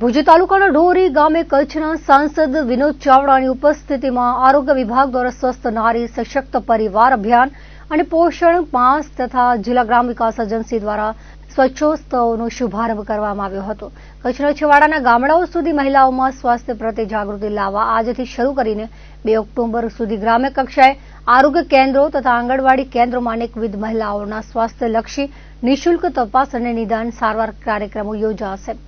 ભુજ તાલુકાના ઢોરી ગામે કચ્છના સાંસદ વિનોદ ચાવડાની ઉપસ્થિતિમાં આરોગ્ય વિભાગ દ્વારા સ્વસ્થ નારી સશક્ત પરિવાર અભિયાન અને પોષણ માસ તથા જિલ્લા ગ્રામ વિકાસ એજન્સી દ્વારા સ્વચ્છોત્સવનો શુભારંભ કરવામાં આવ્યો હતો. કચ્છના છેવાડાના ગામડાઓ સુધી મહિલાઓમાં સ્વાસ્થ્ય પ્રત્યે જાગૃતિ લાવવા આજથી શરૂ કરીને 2 ઓક્ટોબર સુધી ગ્રામ્ય કક્ષાએ આરોગ્ય કેન્દ્રો તથા આંગણવાડી કેન્દ્રોમાં અનેકવિધ મહિલાઓના સ્વાસ્થ્યલક્ષી નિઃશુલ્ક તપાસ અને નિદાન સારવાર કાર્યક્રમો યોજાશે.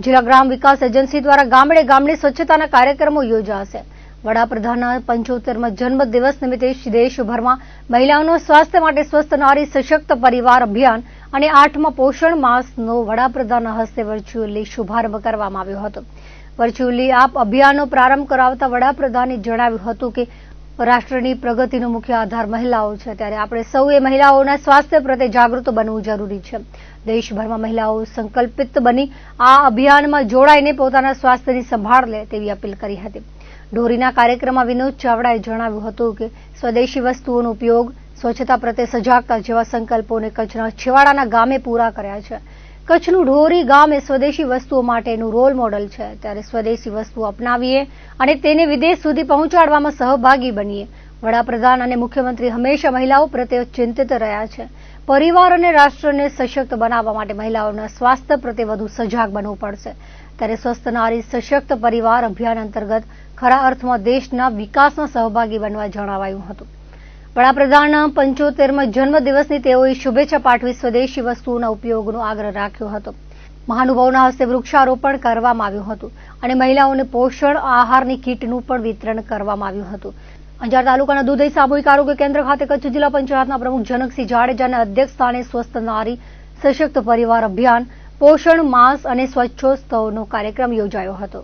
જિલ્લા ગ્રામ વિકાસ એજન્સી દ્વારા ગામડે ગામડે સ્વચ્છતાના કાર્યક્રમો યોજાશે. વડાપ્રધાનના 75મા જન્મદિવસ નિમિત્તે દેશભરમાં મહિલાઓના સ્વાસ્થ્ય માટે સ્વસ્થ નારી સશક્ત પરિવાર અભિયાન અને 8મા પોષણ માસનો વડાપ્રધાનના હસ્તે વર્ચ્યુઅલી શુભારંભ કરવામાં આવ્યો હતો. વર્ચ્યુઅલી અભિયાનનો પ્રારંભ કરાવતા વડાપ્રધાને જણાવ્યું હતું કે રાષ્ટ્રની પ્રગતિનો મુખ્ય આધાર મહિલાઓ છે, ત્યારે આપણે સૌએ મહિલાઓના સ્વાસ્થ્ય પ્રત્યે જાગૃત બનવું જરૂરી છે. દેશભરમાં મહિલાઓ સંકલ્પિત બની આ અભિયાનમાં જોડાઈને પોતાના સ્વાસ્થ્યની સંભાળ લે તેવી અપીલ કરી હતી. ઢોરીના કાર્યક્રમમાં વિનોદ ચાવડાએ જણાવ્યું હતું કે સ્વદેશી વસ્તુઓનો ઉપયોગ, સ્વચ્છતા પ્રત્યે સજાગતા જેવા સંકલ્પોને કચ્છના છેવાડાના ગામે પૂરા કર્યા છે. કચ્છનું ઢોરી ગામ એ સ્વદેશી વસ્તુઓ માટેનું રોલ મોડલ છે, ત્યારે સ્વદેશી વસ્તુઓ અપનાવીએ અને તેને વિદેશ સુધી પહોંચાડવામાં સહભાગી બનીએ. વડાપ્રધાન અને મુખ્યમંત્રી હંમેશા મહિલાઓ પ્રત્યે ચિંતિત રહ્યા છે. પરિવાર અને રાષ્ટ્રને સશક્ત બનાવવા માટે મહિલાઓના સ્વાસ્થ્ય પ્રત્યે વધુ સજાગ બનવું પડશે. ત્યારે સ્વસ્થ નારી સશક્ત પરિવાર અભિયાન અંતર્ગત ખરા અર્થમાં દેશના વિકાસમાં સહભાગી બનવા જણાવાયું હતું. વડાપ્રધાનના 75મા જન્મદિવસની તેઓએ શુભેચ્છા પાઠવી સ્વદેશી વસ્તુઓના ઉપયોગનો આગ્રહ રાખ્યો હતો. મહાનુભાવોના હસ્તે વૃક્ષારોપણ કરવામાં આવ્યું હતું અને મહિલાઓને પોષણ આહારની કીટનું પણ વિતરણ કરવામાં આવ્યું હતું. અંજાર તાલુકાના દુધઈ સામૂહિક આરોગ્ય કેન્દ્ર ખાતે કચ્છ જિલ્લા પંચાયતના પ્રમુખ જનકસિંહ જાડેજાના અધ્યક્ષસ્થાને સ્વસ્થ નારી સશક્ત પરિવાર અભિયાન, પોષણ માસ અને સ્વચ્છોત્સવનો કાર્યક્રમ યોજાયો હતો.